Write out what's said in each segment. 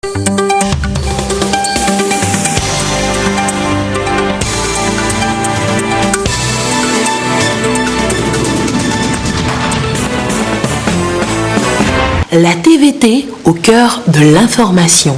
La TVT au cœur de l'information.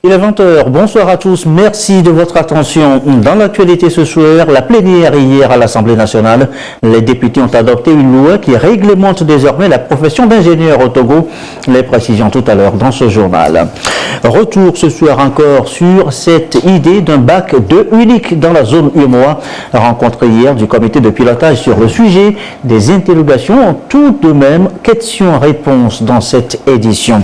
Il est 20h, bonsoir à tous, merci de votre attention. Dans l'actualité ce soir, la plénière hier à l'Assemblée nationale, les députés ont adopté une loi qui réglemente désormais la profession d'ingénieur au Togo. Les précisions tout à l'heure dans ce journal. Retour ce soir encore sur cette idée d'un bac 2 unique dans la zone UEMOA, rencontrée hier du comité de pilotage sur le sujet. Des interrogations, tout de même questions-réponses dans cette édition.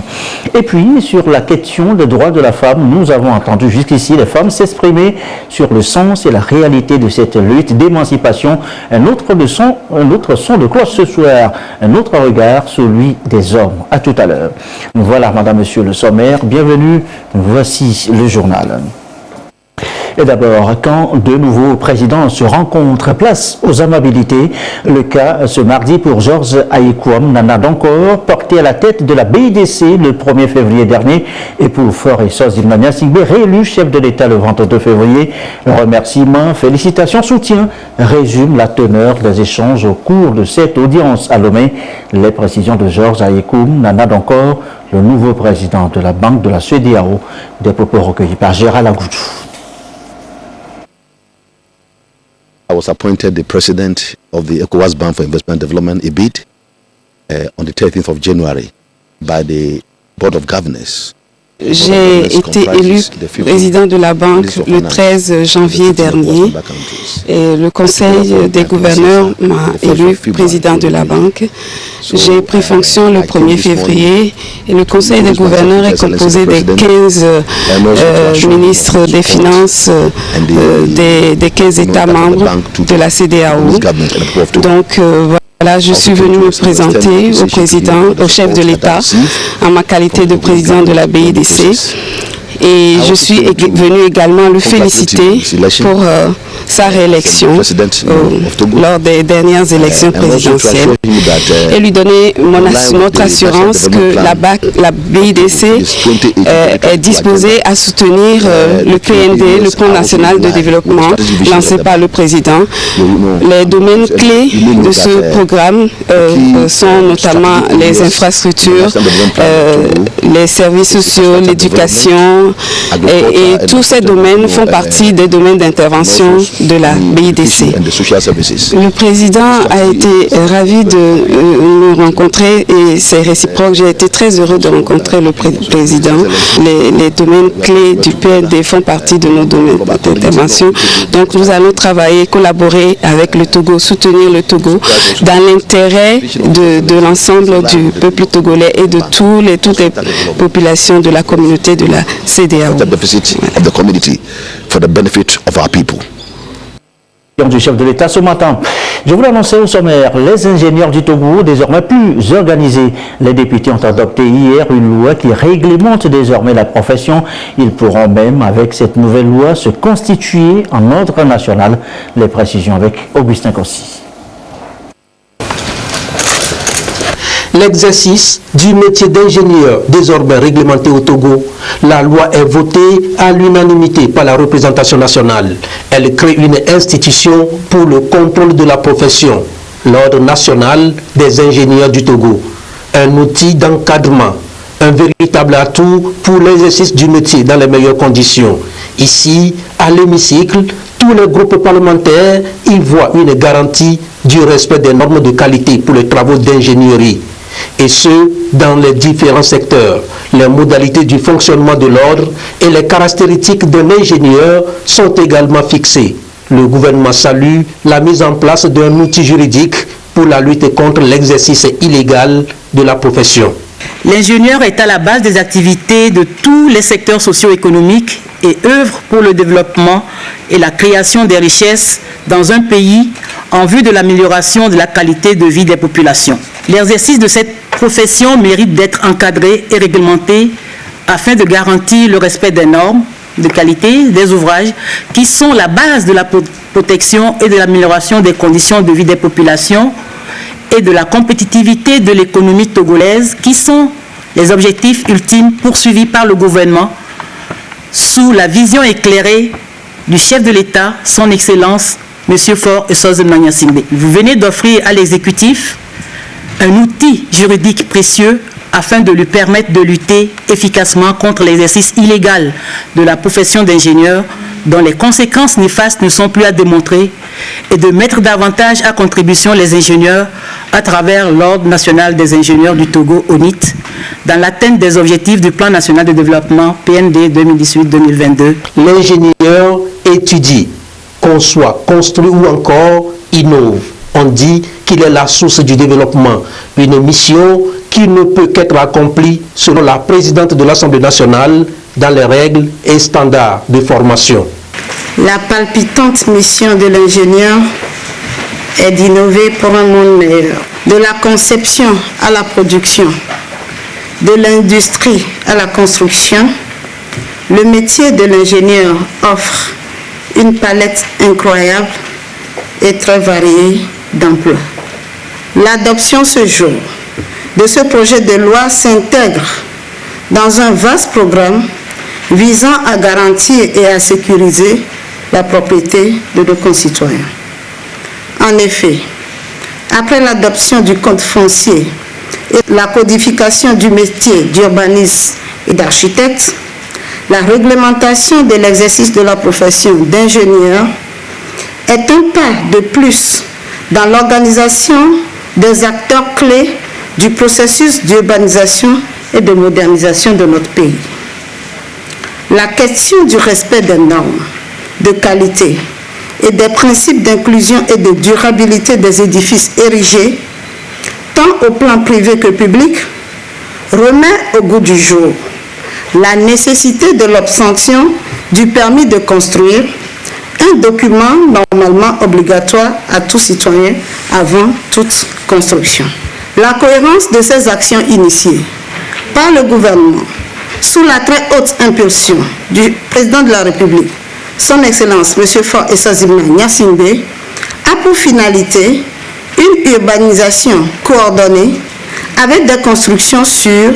Et puis sur la question des droits de la femme, nous avons entendu jusqu'ici les femmes s'exprimer sur le sens et la réalité de cette lutte d'émancipation. Un autre son de cloche ce soir, un autre regard, celui des hommes. À tout à l'heure. Voilà, madame, monsieur le sommaire, bienvenue, voici le journal. Et d'abord, quand de nouveaux présidents se rencontrent, place aux amabilités. Le cas ce mardi pour Georges Ayekoum Nana Dankor, porté à la tête de la BIDC le 1er février dernier, et pour Faure Sozilmania Sigbe, réélu chef de l'État le 22 février. Remerciements, félicitations, soutien résume la teneur des échanges au cours de cette audience à Lomé. Les précisions de Georges Ayekoum Nana Dankor, le nouveau président de la Banque de la CEDEAO, des propos recueillis par Gérald Agoudou. I was appointed the president of the ECOWAS Bank for Investment Development, EBID, on the 13th of January by the Board of Governors. J'ai été élu président de la banque le 13 janvier dernier et le conseil des gouverneurs m'a élu président de la banque. J'ai pris fonction le 1er février et le conseil des gouverneurs est composé des 15 ministres des finances des 15 États membres de la CEDEAO. Donc, voilà, je suis venu me présenter au président, au chef de l'État, en ma qualité de président de la BIDC. Et je suis venu également le féliciter pour sa réélection lors des dernières élections présidentielles et lui donner notre assurance que la BIDC est disposée à soutenir le PND, le Plan national de développement lancé par le président. Les domaines clés de ce programme sont notamment les infrastructures, les services sociaux, l'éducation, et tous ces domaines font partie des domaines d'intervention de la BIDC. Le président a été ravi de nous rencontrer et c'est réciproque. J'ai été très heureux de rencontrer le président. Les domaines clés du PND font partie de nos domaines d'intervention. Donc nous allons travailler, collaborer avec le Togo, soutenir le Togo dans l'intérêt de l'ensemble du peuple togolais et de toutes les populations de la communauté de la CEDEAO. Du chef de l'État ce matin. Je vous l'annonçais au sommaire, les ingénieurs du Togo, désormais plus organisés. Les députés ont adopté hier une loi qui réglemente désormais la profession. Ils pourront même, avec cette nouvelle loi, se constituer en ordre national. Les précisions avec Augustin Kossi. L'exercice du métier d'ingénieur désormais réglementé au Togo, la loi est votée à l'unanimité par la représentation nationale. Elle crée une institution pour le contrôle de la profession, l'Ordre national des ingénieurs du Togo. Un outil d'encadrement, un véritable atout pour l'exercice du métier dans les meilleures conditions. Ici, à l'hémicycle, tous les groupes parlementaires y voient une garantie du respect des normes de qualité pour les travaux d'ingénierie. Et ce, dans les différents secteurs. Les modalités du fonctionnement de l'ordre et les caractéristiques d'un ingénieur sont également fixées. Le gouvernement salue la mise en place d'un outil juridique pour la lutte contre l'exercice illégal de la profession. L'ingénieur est à la base des activités de tous les secteurs socio-économiques et œuvrent pour le développement et la création des richesses dans un pays en vue de l'amélioration de la qualité de vie des populations. L'exercice de cette profession mérite d'être encadré et réglementé afin de garantir le respect des normes de qualité des ouvrages qui sont la base de la protection et de l'amélioration des conditions de vie des populations et de la compétitivité de l'économie togolaise, qui sont les objectifs ultimes poursuivis par le gouvernement sous la vision éclairée du chef de l'État, son Excellence, M. Faure Essozi-Mna Gnassingbé. Vous venez d'offrir à l'exécutif un outil juridique précieux afin de lui permettre de lutter efficacement contre l'exercice illégal de la profession d'ingénieur dont les conséquences néfastes ne sont plus à démontrer et de mettre davantage à contribution les ingénieurs à travers l'Ordre national des ingénieurs du Togo, ONIT, dans l'atteinte des objectifs du Plan national de développement PND 2018-2022. L'ingénieur étudie, conçoit, construit ou encore innove. On dit qu'il est la source du développement, une mission qui ne peut qu'être accomplie selon la présidente de l'Assemblée nationale dans les règles et standards de formation. La palpitante mission de l'ingénieur est d'innover pour un monde meilleur. De la conception à la production, de l'industrie à la construction, le métier de l'ingénieur offre une palette incroyable et très variée d'emplois. L'adoption ce jour de ce projet de loi s'intègre dans un vaste programme visant à garantir et à sécuriser la propriété de nos concitoyens. En effet, après l'adoption du code foncier et la codification du métier d'urbaniste et d'architecte, la réglementation de l'exercice de la profession d'ingénieur est un pas de plus dans l'organisation des acteurs clés du processus d'urbanisation et de modernisation de notre pays. La question du respect des normes de qualité et des principes d'inclusion et de durabilité des édifices érigés, tant au plan privé que public, remet au goût du jour la nécessité de l'obtention du permis de construire, un document normalement obligatoire à tout citoyen avant toute construction. La cohérence de ces actions initiées par le gouvernement sous la très haute impulsion du président de la République, son Excellence M. Faure Essozi-Mna Gnassingbé, a pour finalité une urbanisation coordonnée avec des constructions sûres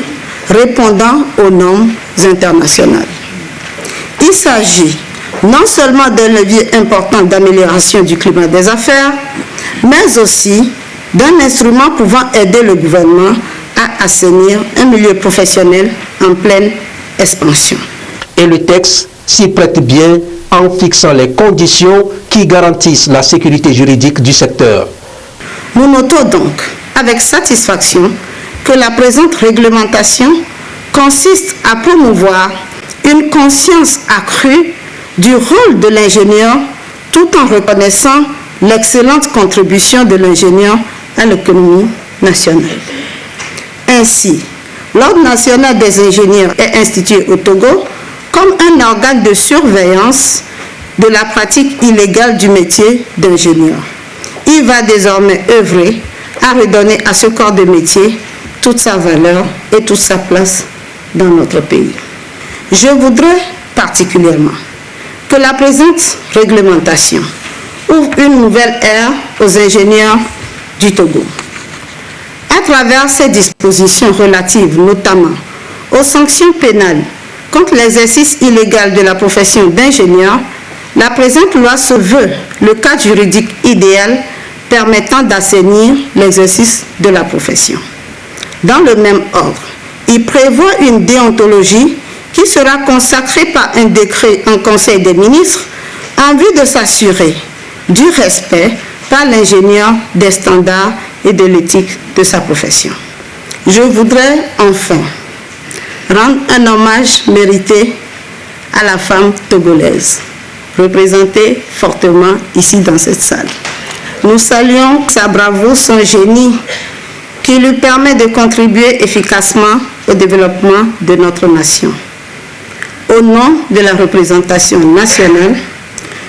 répondant aux normes internationales. Il s'agit non seulement d'un levier important d'amélioration du climat des affaires, mais aussi d'un instrument pouvant aider le gouvernement à assainir un milieu professionnel en pleine expansion. Et le texte s'y prête bien en fixant les conditions qui garantissent la sécurité juridique du secteur. Nous notons donc avec satisfaction que la présente réglementation consiste à promouvoir une conscience accrue du rôle de l'ingénieur tout en reconnaissant l'excellente contribution de l'ingénieur à l'économie nationale. Ainsi, l'Ordre national des ingénieurs est institué au Togo comme un organe de surveillance de la pratique illégale du métier d'ingénieur. Il va désormais œuvrer à redonner à ce corps de métier toute sa valeur et toute sa place dans notre pays. Je voudrais particulièrement que la présente réglementation ouvre une nouvelle ère aux ingénieurs du Togo. À travers ces dispositions relatives notamment aux sanctions pénales contre l'exercice illégal de la profession d'ingénieur, la présente loi se veut le cadre juridique idéal permettant d'assainir l'exercice de la profession. Dans le même ordre, il prévoit une déontologie qui sera consacrée par un décret en Conseil des ministres en vue de s'assurer du respect par l'ingénieur des standards et de l'éthique de sa profession. Je voudrais enfin rendre un hommage mérité à la femme togolaise, représentée fortement ici dans cette salle. Nous saluons sa bravoure, son génie, qui lui permet de contribuer efficacement au développement de notre nation. Au nom de la représentation nationale,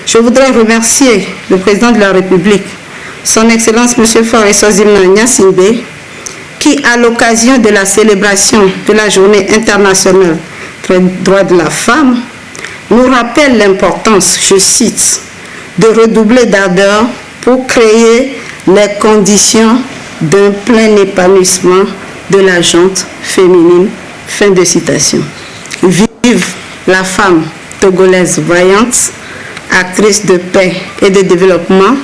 je voudrais remercier le président de la République, son Excellence M. Faure Sozimna Gnassingbé, qui, à l'occasion de la célébration de la Journée internationale des droits de la femme, nous rappelle l'importance, je cite, de redoubler d'ardeur pour créer les conditions d'un plein épanouissement de la gente féminine. Fin de citation. Vive la femme togolaise vaillante, actrice de paix et de développement.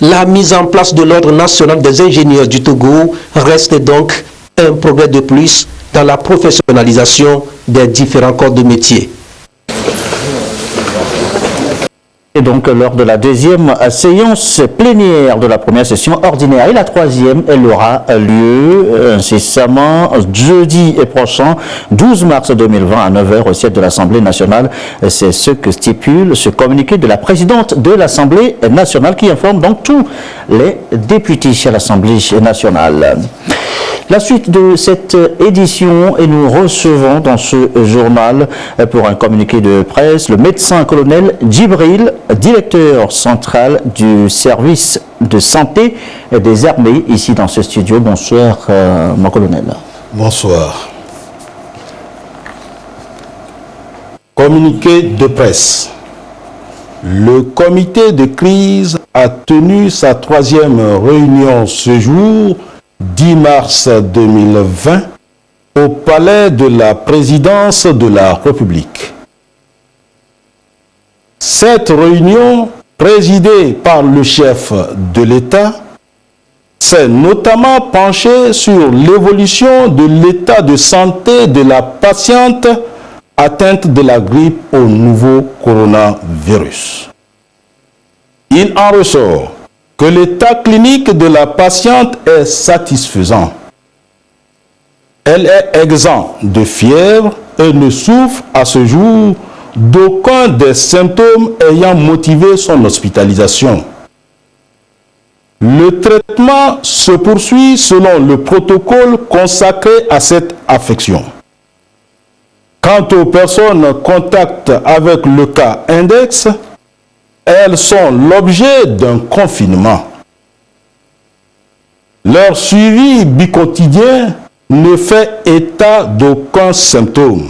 La mise en place de l'Ordre national des ingénieurs du Togo reste donc un progrès de plus dans la professionnalisation des différents corps de métier. Et donc, lors de la deuxième séance plénière de la première session ordinaire et la troisième, elle aura lieu incessamment jeudi prochain, 12 mars 2020 à 9h au siège de l'Assemblée nationale. C'est ce que stipule ce communiqué de la présidente de l'Assemblée nationale qui informe donc tous les députés à l'Assemblée nationale. La suite de cette édition, et nous recevons dans ce journal pour un communiqué de presse le médecin-colonel Djibril, directeur central du service de santé des armées ici dans ce studio. Bonsoir mon colonel. Bonsoir. Communiqué de presse. Le comité de crise a tenu sa troisième réunion ce jour, 10 mars 2020, au palais de la présidence de la République. Cette réunion, présidée par le chef de l'État, s'est notamment penchée sur l'évolution de l'état de santé de la patiente atteinte de la grippe au nouveau coronavirus. Il en ressort que l'état clinique de la patiente est satisfaisant. Elle est exempte de fièvre et ne souffre à ce jour d'aucun des symptômes ayant motivé son hospitalisation. Le traitement se poursuit selon le protocole consacré à cette affection. Quant aux personnes contact avec le cas index, elles sont l'objet d'un confinement. Leur suivi bicotidien ne fait état d'aucun symptôme.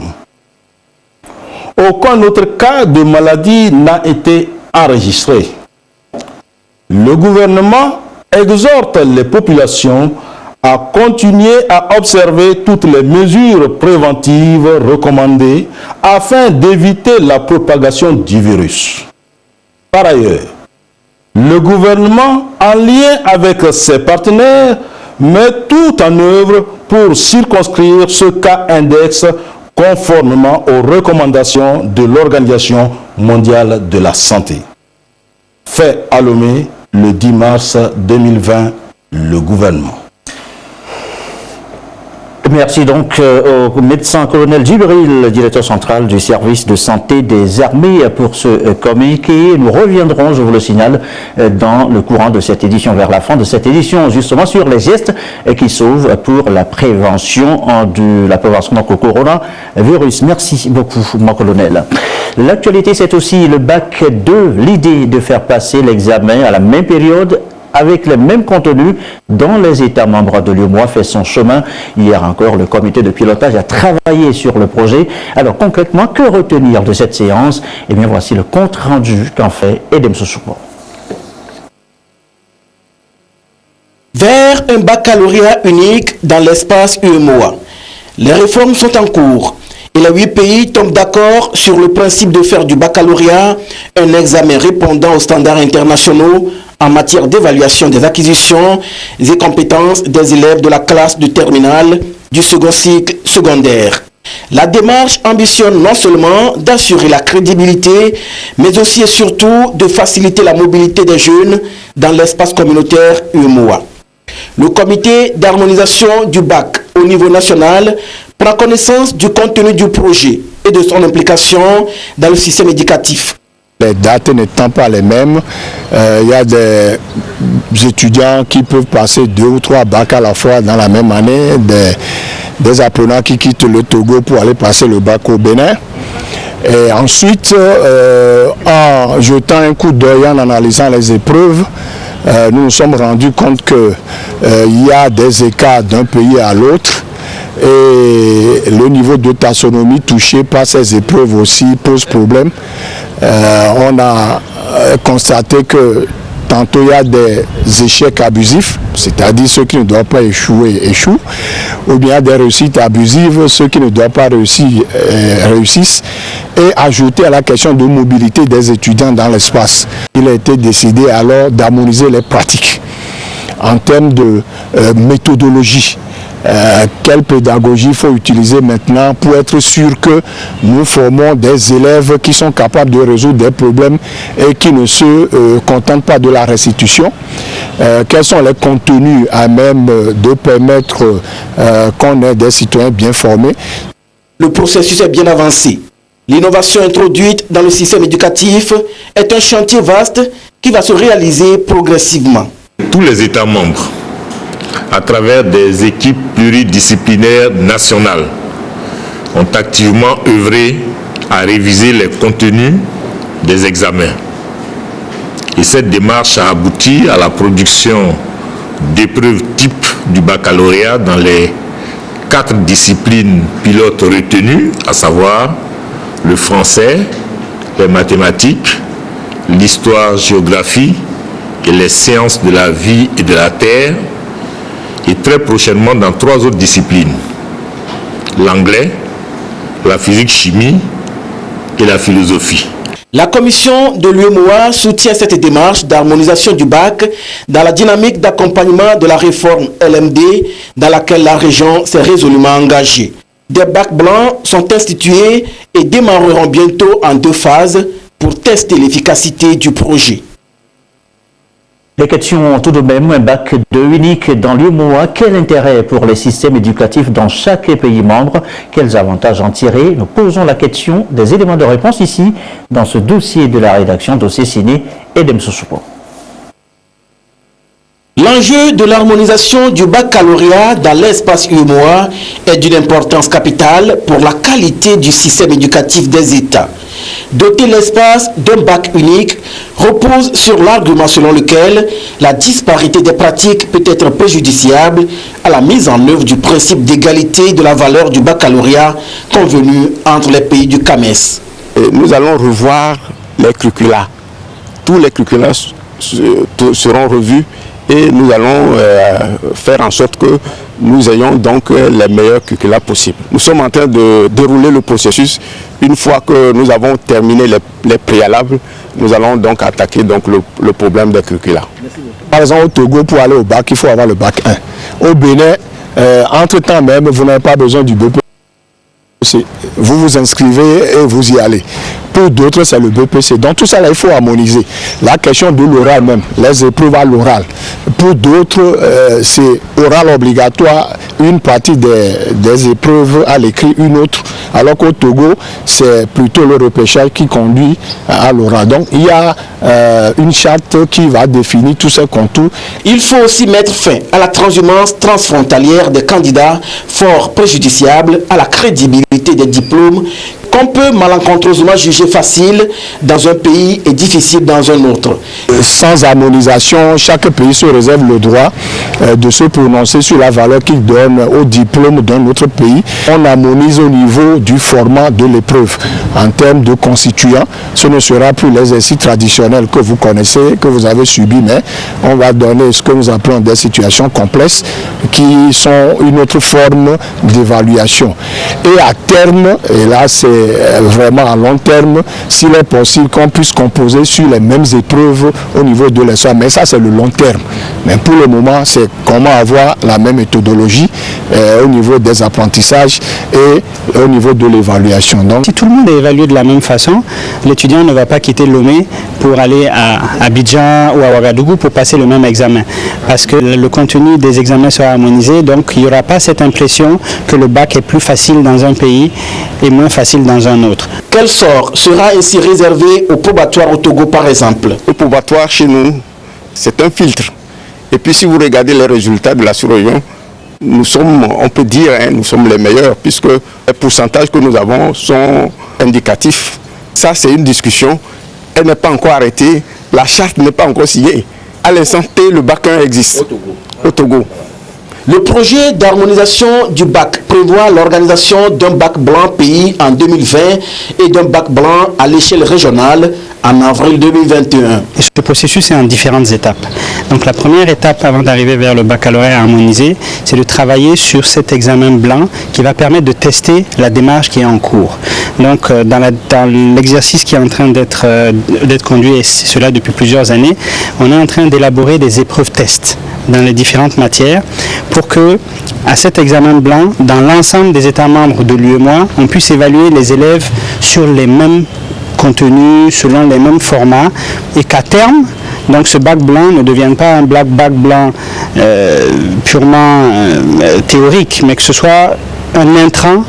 Aucun autre cas de maladie n'a été enregistré. Le gouvernement exhorte les populations à continuer à observer toutes les mesures préventives recommandées afin d'éviter la propagation du virus. Par ailleurs, le gouvernement, en lien avec ses partenaires, met tout en œuvre pour circonscrire ce cas index conformément aux recommandations de l'Organisation mondiale de la santé. Fait à Lomé le 10 mars 2020, le gouvernement. Merci donc au médecin-colonel Djibril, directeur central du service de santé des armées pour ce communiqué. Nous reviendrons, je vous le signale, dans le courant de cette édition, vers la fin de cette édition, justement sur les gestes qui sauvent pour la prévention donc au coronavirus. Merci beaucoup, mon colonel. L'actualité, c'est aussi le bac 2, l'idée de faire passer l'examen à la même période avec le même contenu dans les États membres de l'UEMOA fait son chemin. Hier encore, le comité de pilotage a travaillé sur le projet. Alors concrètement, que retenir de cette séance? Eh bien, voici le compte rendu qu'en fait Edem Sousoupo. Vers un baccalauréat unique dans l'espace UEMOA. Les réformes sont en cours et les 8 pays tombent d'accord sur le principe de faire du baccalauréat un examen répondant aux standards internationaux en matière d'évaluation des acquisitions et compétences des élèves de la classe de terminale du second cycle secondaire. La démarche ambitionne non seulement d'assurer la crédibilité, mais aussi et surtout de faciliter la mobilité des jeunes dans l'espace communautaire UEMOA. Le comité d'harmonisation du bac au niveau national prend connaissance du contenu du projet et de son implication dans le système éducatif. Les dates n'étant pas les mêmes, il y a des étudiants qui peuvent passer 2 ou 3 bacs à la fois dans la même année, des apprenants qui quittent le Togo pour aller passer le bac au Bénin. Et ensuite, en jetant un coup d'œil, en analysant les épreuves, nous nous sommes rendus compte qu'il y a des écarts d'un pays à l'autre et le niveau de taxonomie touché par ces épreuves aussi pose problème. On a constaté que tantôt il y a des échecs abusifs, c'est-à-dire ceux qui ne doivent pas échouer échouent, ou bien des réussites abusives, ceux qui ne doivent pas réussir réussissent, et ajouter à la question de mobilité des étudiants dans l'espace. Il a été décidé alors d'harmoniser les pratiques en termes de méthodologie. Quelle pédagogie il faut utiliser maintenant pour être sûr que nous formons des élèves qui sont capables de résoudre des problèmes et qui ne se contentent pas de la restitution. Quels sont les contenus à même de permettre qu'on ait des citoyens bien formés. Le processus est bien avancé. L'innovation introduite dans le système éducatif est un chantier vaste qui va se réaliser progressivement. Tous les États membres, à travers des équipes pluridisciplinaires nationales, ont activement œuvré à réviser les contenus des examens. Et cette démarche a abouti à la production d'épreuves type du baccalauréat dans les 4 disciplines pilotes retenues, à savoir le français, les mathématiques, l'histoire-géographie et les sciences de la vie et de la terre, et très prochainement dans 3 autres disciplines, l'anglais, la physique-chimie et la philosophie. La commission de l'UEMOA soutient cette démarche d'harmonisation du bac dans la dynamique d'accompagnement de la réforme LMD dans laquelle la région s'est résolument engagée. Des bacs blancs sont institués et démarreront bientôt en 2 phases pour tester l'efficacité du projet. Les questions tout de même, un bac 2 unique dans l'UEMOA, quel intérêt pour les systèmes éducatifs dans chaque pays membre? Quels avantages en tirer? Nous posons la question, des éléments de réponse ici, dans ce dossier de la rédaction, dossier signé Edem Sousoupo. L'enjeu de l'harmonisation du baccalauréat dans l'espace UEMOA est d'une importance capitale pour la qualité du système éducatif des États. Doter l'espace d'un bac unique repose sur l'argument selon lequel la disparité des pratiques peut être préjudiciable à la mise en œuvre du principe d'égalité de la valeur du baccalauréat convenu entre les pays du CAMES. Nous allons revoir les curricula. Tous les curricula seront revus et nous allons faire en sorte que nous ayons donc les meilleurs curricula possibles. Nous sommes en train de dérouler le processus. Une fois que nous avons terminé les préalables, nous allons donc attaquer donc le problème des curricula. Par exemple, au Togo, pour aller au bac, il faut avoir le bac 1. Au Bénin, entre-temps même, vous n'avez pas besoin du BPC. Vous vous inscrivez et vous y allez. Pour d'autres, c'est le BPC. Donc tout ça, là, il faut harmoniser. La question de l'oral même, les épreuves à l'oral. Pour d'autres, c'est oral obligatoire, une partie des épreuves à l'écrit, une autre. Alors qu'au Togo, c'est plutôt le repêchage qui conduit à l'oral. Donc il y a une charte qui va définir tous ces contours. Il faut aussi mettre fin à la transhumance transfrontalière des candidats, fort préjudiciable à la crédibilité des diplômes qu'on peut malencontreusement juger facile dans un pays et difficile dans un autre. Sans harmonisation, chaque pays se réserve le droit de se prononcer sur la valeur qu'il donne au diplôme d'un autre pays. On harmonise au niveau du format de l'épreuve. En termes de constituants, ce ne sera plus l'exercice traditionnel que vous connaissez, que vous avez subi, mais on va donner ce que nous appelons des situations complexes qui sont une autre forme d'évaluation. Et à terme, et là c'est vraiment à long terme, s'il est possible qu'on puisse composer sur les mêmes épreuves au niveau de l'ESA. Mais ça, c'est le long terme. Mais pour le moment, c'est comment avoir la même méthodologie au niveau des apprentissages et au niveau de l'évaluation. Donc, si tout le monde est évalué de la même façon, l'étudiant ne va pas quitter Lomé pour aller à Abidjan ou à Ouagadougou pour passer le même examen. Parce que le contenu des examens sera harmonisé, donc il n'y aura pas cette impression que le bac est plus facile dans un pays et moins facile dans un autre. Quel sort sera ainsi réservé au probatoire au Togo par exemple? Le probatoire chez nous, c'est un filtre. Et puis si vous regardez les résultats de la sous-région, nous sommes, on peut dire, nous sommes les meilleurs, puisque les pourcentages que nous avons sont indicatifs. Ça, c'est une discussion. Elle n'est pas encore arrêtée. La charte n'est pas encore signée. À l'instant T, le bac 1 existe au Togo. Le projet d'harmonisation du bac prévoit l'organisation d'un bac blanc pays en 2020 et d'un bac blanc à l'échelle régionale en avril 2021. Et ce processus est en différentes étapes. Donc la première étape avant d'arriver vers le baccalauréat harmonisé, c'est de travailler sur cet examen blanc qui va permettre de tester la démarche qui est en cours. Donc dans l'exercice qui est en train d'être conduit, et c'est cela depuis plusieurs années, on est en train d'élaborer des épreuves tests dans les différentes matières pour que, à cet examen blanc, dans l'ensemble des États membres de l'UEMOA, on puisse évaluer les élèves sur les mêmes contenus, selon les mêmes formats, et qu'à terme, donc ce bac blanc ne devienne pas un bac blanc purement théorique, mais que ce soit un intrant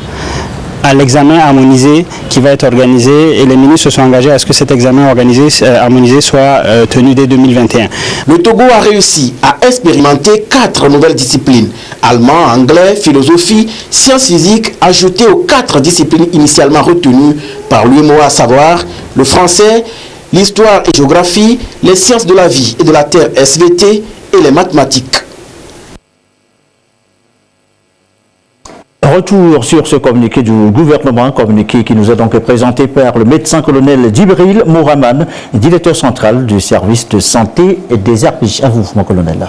à l'examen harmonisé qui va être organisé, et les ministres se sont engagés à ce que cet examen harmonisé soit tenu dès 2021. Le Togo a réussi à expérimenter 4 nouvelles disciplines: allemand, anglais, philosophie, sciences physiques, ajoutées aux 4 disciplines initialement retenues par l'UEMOA, à savoir le français, l'histoire et géographie, les sciences de la vie et de la terre SVT et les mathématiques. Retour sur ce communiqué du gouvernement, communiqué qui nous est donc présenté par le médecin-colonel Djibril Mouraman, directeur central du service de santé et des RPJ. À vous, mon colonel.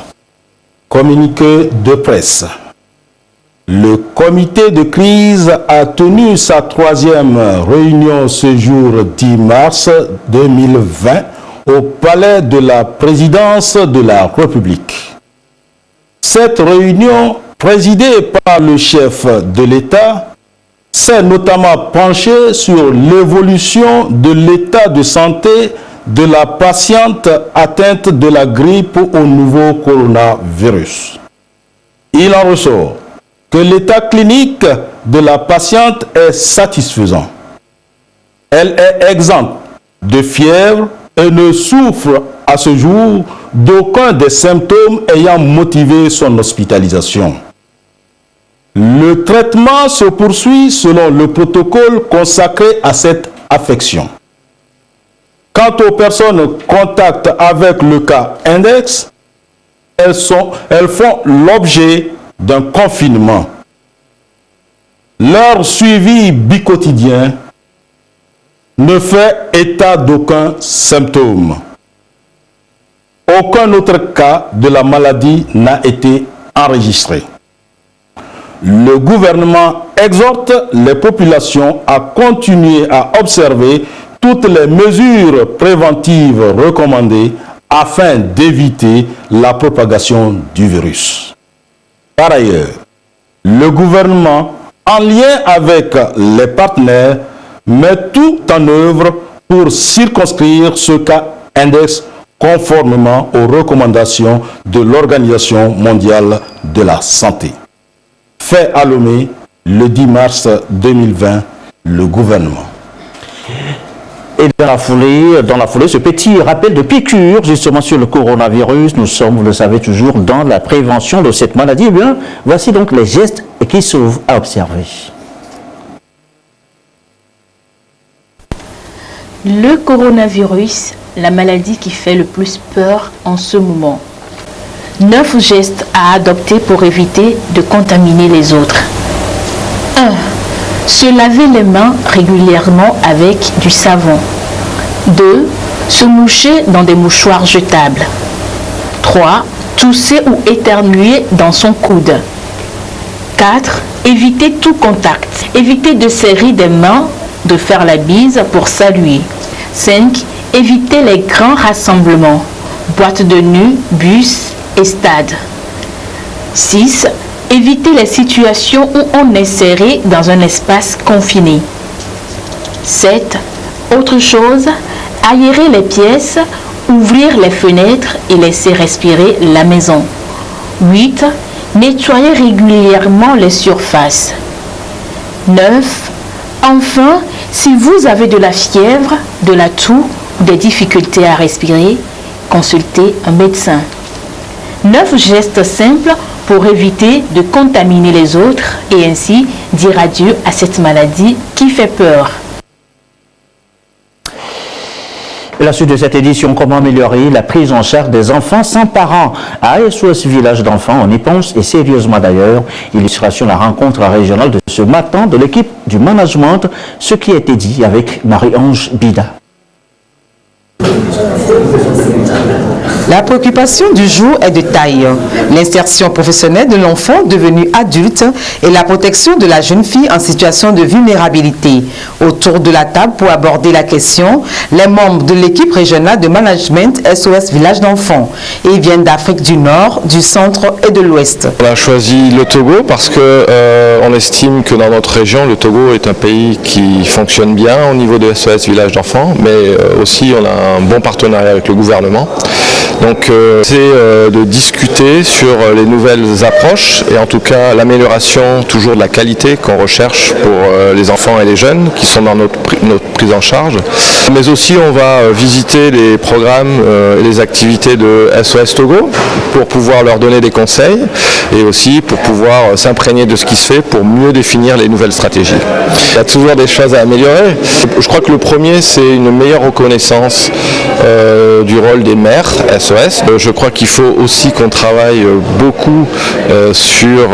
Communiqué de presse. Le comité de crise a tenu sa 3e réunion ce jour 10 mars 2020 au palais de la présidence de la République. Cette réunion, présidée par le chef de l'État, s'est notamment penchée sur l'évolution de l'état de santé de la patiente atteinte de la grippe au nouveau coronavirus. Il en ressort que l'état clinique de la patiente est satisfaisant. Elle est exempte de fièvre et ne souffre à ce jour d'aucun des symptômes ayant motivé son hospitalisation. Le traitement se poursuit selon le protocole consacré à cette affection. Quant aux personnes contacts avec le cas index, elles font l'objet d'un confinement. Leur suivi bicotidien ne fait état d'aucun symptôme. Aucun autre cas de la maladie n'a été enregistré. Le gouvernement exhorte les populations à continuer à observer toutes les mesures préventives recommandées afin d'éviter la propagation du virus. Par ailleurs, le gouvernement, en lien avec les partenaires, met tout en œuvre pour circonscrire ce cas index conformément aux recommandations de l'Organisation mondiale de la santé. Fait à Lomé le 10 mars 2020, le gouvernement. Et dans la foulée, ce petit rappel de piqûre justement sur le coronavirus. Nous sommes, vous le savez, toujours dans la prévention de cette maladie. Eh bien, voici donc les gestes qui sauvent à observer. Le coronavirus, la maladie qui fait le plus peur en ce moment. 9 gestes à adopter pour éviter de contaminer les autres. 1. Se laver les mains régulièrement avec du savon. 2. Se moucher dans des mouchoirs jetables. 3. Tousser ou éternuer dans son coude. 4. Éviter tout contact. Éviter de serrer des mains, de faire la bise pour saluer. 5. Éviter les grands rassemblements. Boîtes de nuit, bus et stades. 6. Éviter les situations où on est serré dans un espace confiné. 7. Autre chose, aérer les pièces, ouvrir les fenêtres et laisser respirer la maison. 8. Nettoyer régulièrement les surfaces. 9. Enfin, si vous avez de la fièvre, de la toux ou des difficultés à respirer, consultez un médecin. 9 gestes simples pour éviter de contaminer les autres et ainsi dire adieu à cette maladie qui fait peur. Et la suite de cette édition, comment améliorer la prise en charge des enfants sans parents à SOS Village d'enfants, on y pense et sérieusement d'ailleurs. Illustration de la rencontre régionale de ce matin de l'équipe du management, ce qui a été dit avec Marie-Ange Bida. La préoccupation du jour est de taille. L'insertion professionnelle de l'enfant devenu adulte et la protection de la jeune fille en situation de vulnérabilité. Autour de la table pour aborder la question, les membres de l'équipe régionale de management SOS Village d'enfants. Ils viennent d'Afrique du Nord, du Centre et de l'Ouest. On a choisi le Togo parce que on estime que dans notre région, le Togo est un pays qui fonctionne bien au niveau de SOS Village d'enfants, mais aussi on a un bon partenariat avec le gouvernement. Donc c'est de discuter sur les nouvelles approches et en tout cas l'amélioration toujours de la qualité qu'on recherche pour les enfants et les jeunes qui sont dans notre prise en charge. Mais aussi on va visiter les programmes et les activités de SOS Togo pour pouvoir leur donner des conseils et aussi pour pouvoir s'imprégner de ce qui se fait pour mieux définir les nouvelles stratégies. Il y a toujours des choses à améliorer. Je crois que le premier c'est une meilleure reconnaissance du rôle des mères SOS. Je crois qu'il faut aussi qu'on travaille beaucoup sur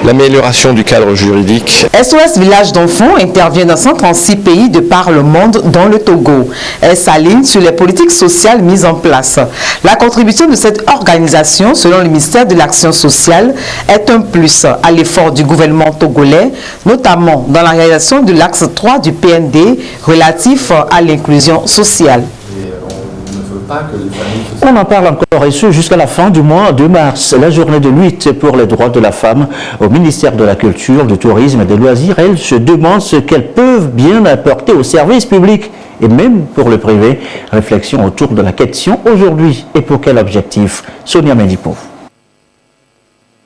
l'amélioration du cadre juridique. SOS Village d'enfants intervient dans 136 pays de par le monde, dont le Togo. Elle s'aligne sur les politiques sociales mises en place. La contribution de cette organisation, selon le ministère de l'Action sociale, est un plus à l'effort du gouvernement togolais, notamment dans la réalisation de l'axe 3 du PND relatif à l'inclusion sociale. On en parle encore et ce jusqu'à la fin du mois de mars. La journée de lutte pour les droits de la femme au ministère de la Culture, du Tourisme et des Loisirs, elles se demandent ce qu'elles peuvent bien apporter au service public et même pour le privé. Réflexion autour de la question aujourd'hui et pour quel objectif? Sonia Mendipo.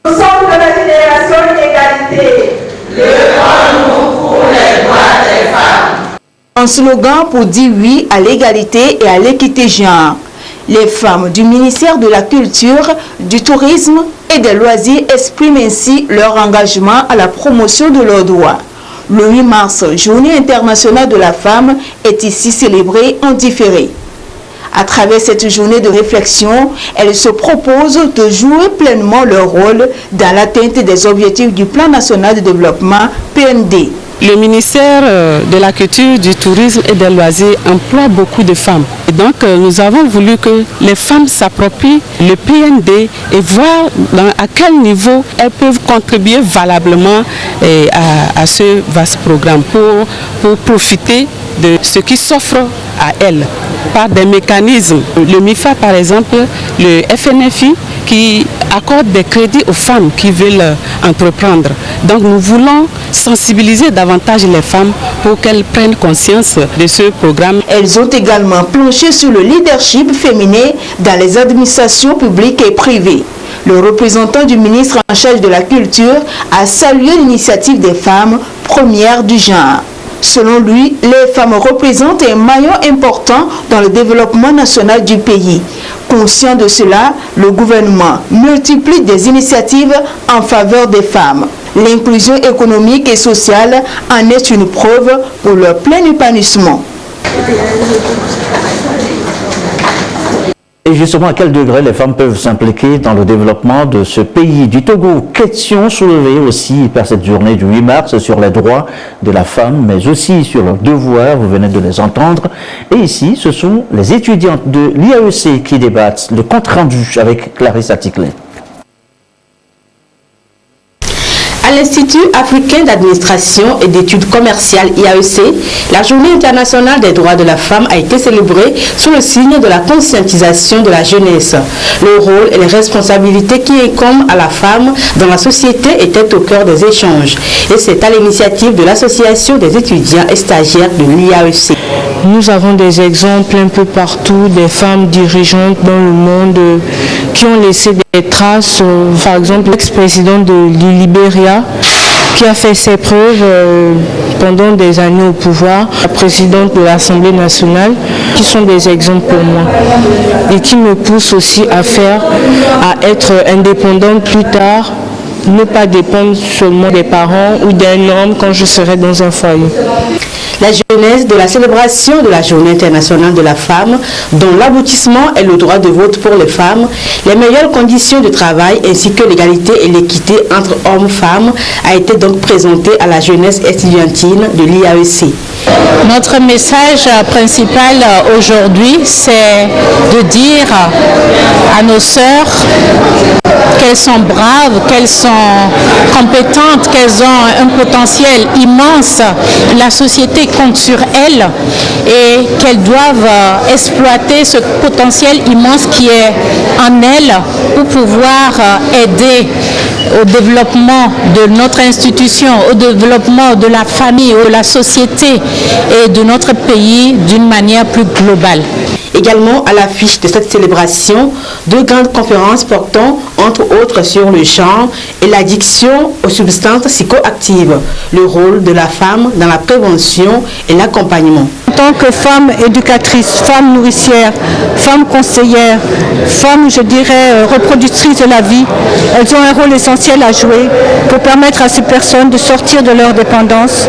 Nous sommes de la génération d'égalité. Levons-nous pour les droits des femmes. Un slogan pour dire oui à l'égalité et à l'équité genre. Les femmes du ministère de la Culture, du Tourisme et des Loisirs expriment ainsi leur engagement à la promotion de leurs droits. Le 8 mars, Journée internationale de la femme, est ici célébrée en différé. À travers cette journée de réflexion, elles se proposent de jouer pleinement leur rôle dans l'atteinte des objectifs du Plan national de développement PND. Le ministère de la Culture, du Tourisme et des Loisirs emploie beaucoup de femmes. Et donc, nous avons voulu que les femmes s'approprient le PND et voir à quel niveau elles peuvent contribuer valablement à ce vaste programme pour profiter de ce qui s'offre à elles par des mécanismes. Le MIFA, par exemple, le FNFI, qui accorde des crédits aux femmes qui veulent entreprendre. Donc nous voulons sensibiliser davantage les femmes pour qu'elles prennent conscience de ce programme. Elles ont également planché sur le leadership féminin dans les administrations publiques et privées. Le représentant du ministre en charge de la Culture a salué l'initiative des femmes premières du genre. Selon lui, les femmes représentent un maillon important dans le développement national du pays. Conscient de cela, le gouvernement multiplie des initiatives en faveur des femmes. L'inclusion économique et sociale en est une preuve pour leur plein épanouissement. Et justement, à quel degré les femmes peuvent s'impliquer dans le développement de ce pays du Togo? Question soulevée aussi par cette journée du 8 mars sur les droits de la femme, mais aussi sur leurs devoirs, vous venez de les entendre. Et ici, ce sont les étudiantes de l'IAEC qui débattent le compte rendu avec Clarisse Aticlé. À l'Institut africain d'administration et d'études commerciales IAEC, la Journée internationale des droits de la femme a été célébrée sous le signe de la conscientisation de la jeunesse. Le rôle et les responsabilités qui incombent à la femme dans la société étaient au cœur des échanges. Et c'est à l'initiative de l'Association des étudiants et stagiaires de l'IAEC. Nous avons des exemples un peu partout, des femmes dirigeantes dans le monde qui ont laissé des traces. Par exemple, l'ex-présidente de l'Libéria qui a fait ses preuves pendant des années au pouvoir, la présidente de l'Assemblée nationale, qui sont des exemples pour moi et qui me poussent aussi à être indépendante plus tard ne pas dépendre seulement des parents ou d'un homme quand je serai dans un foyer. La jeunesse de la célébration de la Journée internationale de la femme, dont l'aboutissement est le droit de vote pour les femmes, les meilleures conditions de travail ainsi que l'égalité et l'équité entre hommes et femmes, a été donc présentée à la jeunesse estudiantine de l'IAEC. Notre message principal aujourd'hui, c'est de dire à nos sœurs qu'elles sont braves, qu'elles sont compétentes, qu'elles ont un potentiel immense. La société compte sur elles et qu'elles doivent exploiter ce potentiel immense qui est en elles pour pouvoir aider au développement de notre institution, au développement de la famille, de la société et de notre pays d'une manière plus globale. Également à l'affiche de cette célébration, 2 grandes conférences portant entre autres sur le genre et l'addiction aux substances psychoactives, le rôle de la femme dans la prévention et l'accompagnement. En tant que femme éducatrice, femme nourricière, femme conseillère, femme, je dirais, reproductrice de la vie, elles ont un rôle essentiel à jouer pour permettre à ces personnes de sortir de leur dépendance.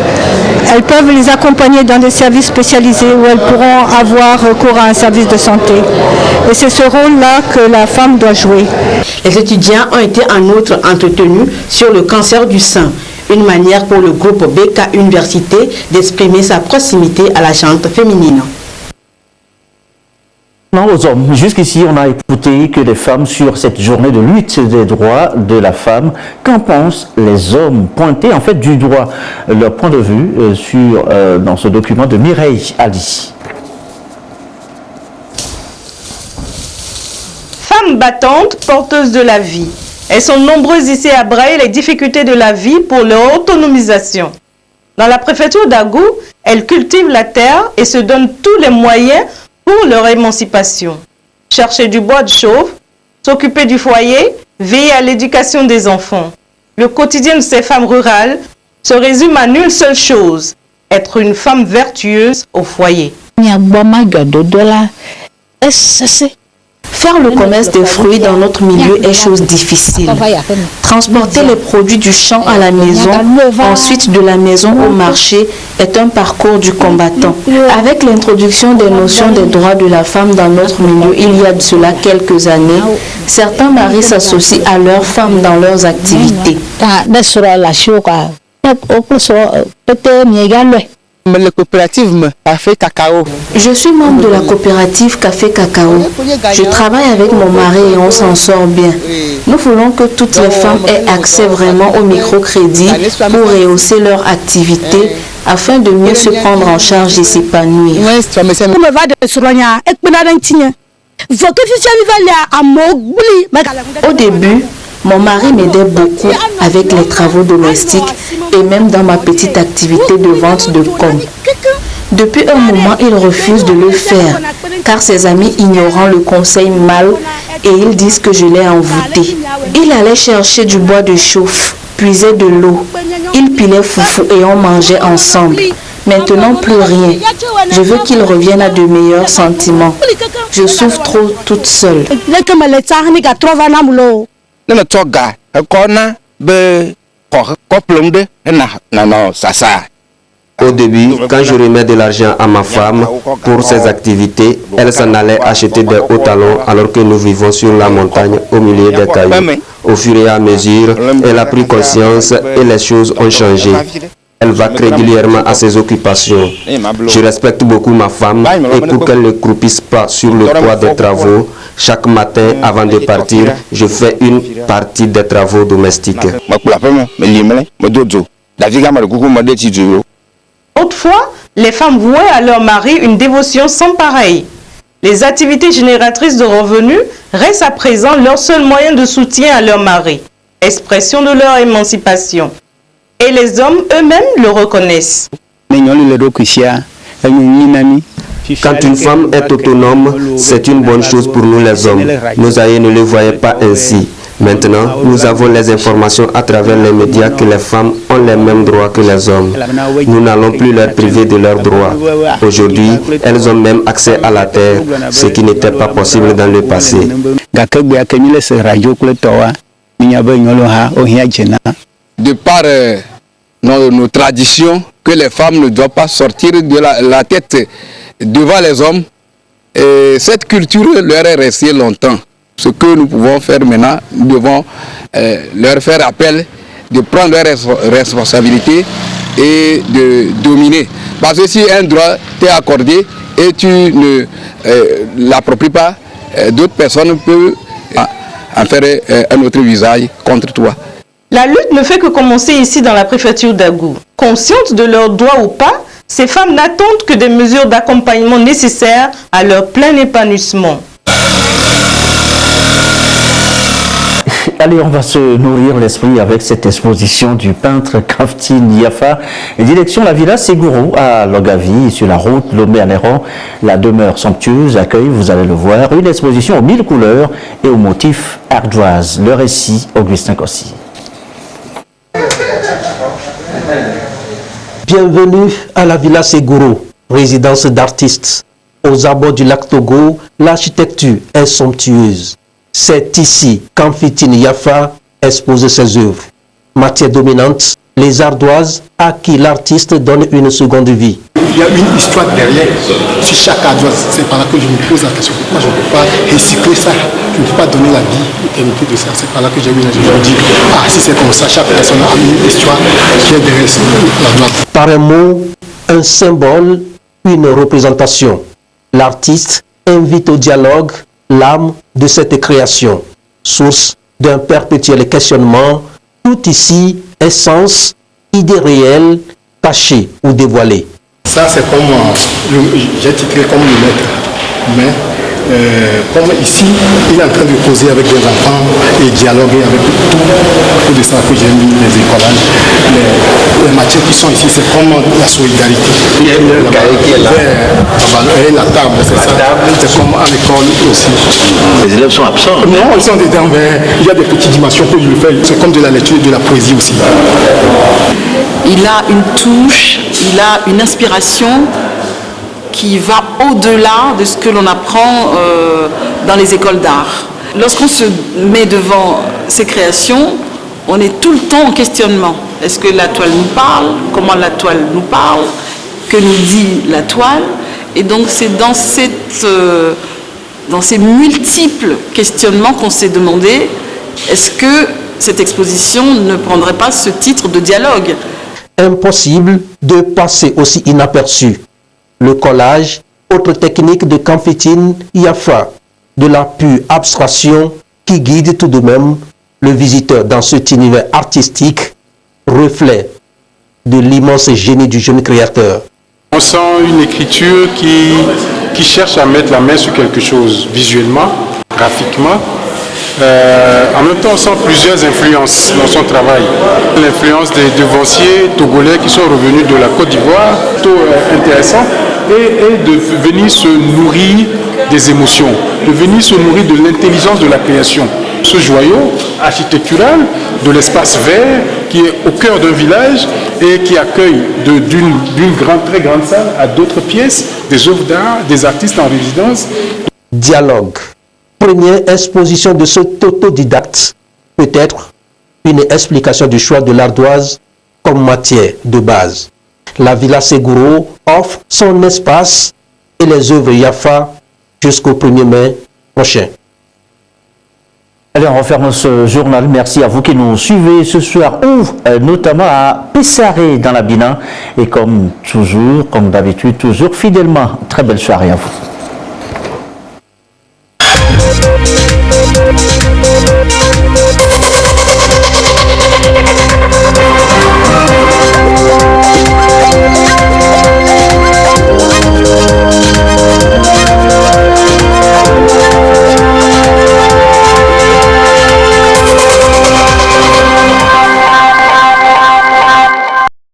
Elles peuvent les accompagner dans des services spécialisés où elles pourront avoir recours à un service de santé. Et c'est ce rôle-là que la femme doit jouer. Les étudiants ont été en outre entretenus sur le cancer du sein. Une manière pour le groupe BK Université d'exprimer sa proximité à la gente féminine. Non, aux hommes. Jusqu'ici, on a écouté que des femmes sur cette journée de lutte des droits de la femme. Qu'en pensent les hommes? Pointer en fait du doigt leur point de vue dans ce document de Mireille Ali. Femmes battantes, porteuses de la vie. Elles sont nombreuses ici à brailler les difficultés de la vie pour leur autonomisation. Dans la préfecture d'Agou, elles cultivent la terre et se donnent tous les moyens pour leur émancipation. Chercher du bois de chauffe, s'occuper du foyer, veiller à l'éducation des enfants. Le quotidien de ces femmes rurales se résume en une seule chose, être une femme vertueuse au foyer. Faire le commerce des fruits dans notre milieu est chose difficile. Transporter les produits du champ à la maison, ensuite de la maison au marché, est un parcours du combattant. Avec l'introduction des notions des droits de la femme dans notre milieu il y a de cela quelques années, certains maris s'associent à leurs femmes dans leurs activités. La coopérative Café Cacao. Je suis membre de la coopérative Café Cacao. Je travaille avec mon mari et on s'en sort bien. Nous voulons que toutes les femmes aient accès vraiment au microcrédit pour rehausser leur activité afin de mieux se prendre en charge et s'épanouir. Au début, mon mari m'aidait beaucoup avec les travaux domestiques et même dans ma petite activité de vente de com. Depuis un moment, il refuse de le faire car ses amis ignorant le conseillent mal et ils disent que je l'ai envoûté. Il allait chercher du bois de chauffe, puisait de l'eau. Il pilait foufou et on mangeait ensemble. Maintenant, plus rien. Je veux qu'il revienne à de meilleurs sentiments. Je souffre trop toute seule. Au début, quand je remets de l'argent à ma femme pour ses activités, elle s'en allait acheter des hauts talons alors que nous vivons sur la montagne au milieu des cailloux. Au fur et à mesure, elle a pris conscience et les choses ont changé. Elle va régulièrement à ses occupations. Je respecte beaucoup ma femme et pour qu'elle ne croupisse pas sur le poids des travaux, chaque matin avant de partir, je fais une partie des travaux domestiques. Autrefois, les femmes vouaient à leur mari une dévotion sans pareille. Les activités génératrices de revenus restent à présent leur seul moyen de soutien à leur mari, expression de leur émancipation. Et les hommes eux-mêmes le reconnaissent. Quand une femme est autonome, c'est une bonne chose pour nous les hommes. Nos aïeux ne le voyaient pas ainsi. Maintenant, nous avons les informations à travers les médias que les femmes ont les mêmes droits que les hommes. Nous n'allons plus leur priver de leurs droits. Aujourd'hui, elles ont même accès à la terre, ce qui n'était pas possible dans le passé. De par nos traditions, que les femmes ne doivent pas sortir de la tête devant les hommes. Et cette culture leur est restée longtemps. Ce que nous pouvons faire maintenant, nous devons leur faire appel de prendre leurs responsabilités et de dominer. Parce que si un droit t'est accordé et tu ne l'appropries pas, d'autres personnes peuvent en faire un autre visage contre toi. La lutte ne fait que commencer ici dans la préfecture d'Agou. Conscientes de leurs droits ou pas, ces femmes n'attendent que des mesures d'accompagnement nécessaires à leur plein épanouissement. Allez, on va se nourrir l'esprit avec cette exposition du peintre Kaftin Yafa. Direction la Villa Ségourou à Logavi, sur la route Lomé-Anéron. La demeure somptueuse accueille, vous allez le voir, une exposition aux 1000 couleurs et aux motifs ardoises. Le récit, Augustin Kossi. Bienvenue à la Villa Ségourou, résidence d'artistes. Aux abords du lac Togo, l'architecture est somptueuse. C'est ici qu'Amphitine Yafa expose ses œuvres. Matière dominante, les ardoises à qui l'artiste donne une seconde vie. Il y a une histoire derrière. Sur chaque ardoise, c'est par là que je me pose la question. Pourquoi je ne peux pas recycler ça? Je ne peux pas donner la vie, l'éternité de ça. C'est par là que j'ai eu l'ingénieur. Je me dis, si c'est comme ça, chaque personne a une histoire qui est derrière l'ardoise. Par un mot, un symbole, une représentation. L'artiste invite au dialogue l'âme de cette création, source d'un perpétuel questionnement. Tout ici est sens, idée réelle, cachée ou dévoilée. Ça, c'est comme, j'ai titré comme le maître, mais comme ici, il est en train de causer avec des enfants et dialoguer avec tout de ça que j'ai mis, les écolages, les matières qui sont ici, c'est comme la solidarité. Il y a le cahier qui est là. Et la table, c'est ça. C'est comme à l'école aussi. Les élèves sont absents. Non, ils sont dedans, mais il y a des petites dimensions que je le fais. C'est comme de la lecture et de la poésie aussi. Il a une touche, il a une inspiration qui va au-delà de ce que l'on apprend dans les écoles d'art. Lorsqu'on se met devant ces créations, on est tout le temps en questionnement. Est-ce que la toile nous parle? Comment la toile nous parle? Que nous dit la toile? Et donc c'est dans ces multiples questionnements qu'on s'est demandé, est-ce que cette exposition ne prendrait pas ce titre de dialogue? Impossible de passer aussi inaperçu. Le collage, autre technique de Kamphitine Yafa, de la pure abstraction qui guide tout de même le visiteur dans cet univers artistique, reflet de l'immense génie du jeune créateur. On sent une écriture qui cherche à mettre la main sur quelque chose visuellement, graphiquement. En même temps, on sent plusieurs influences dans son travail. L'influence des devanciers togolais qui sont revenus de la Côte d'Ivoire, plutôt intéressant, et de venir se nourrir des émotions, de venir se nourrir de l'intelligence de la création. Ce joyau architectural de l'espace vert qui est au cœur d'un village et qui accueille d'une très grande salle à d'autres pièces, des œuvres d'art, des artistes en résidence. Dialogue. Première exposition de cet autodidacte, peut-être une explication du choix de l'ardoise comme matière de base. La Villa Ségourou offre son espace et les œuvres Yafa jusqu'au 1er mai prochain. Allez, on referme ce journal. Merci à vous qui nous suivez ce soir, notamment à Pessaré dans la Bina. Et comme toujours, comme d'habitude, toujours fidèlement, très belle soirée à vous.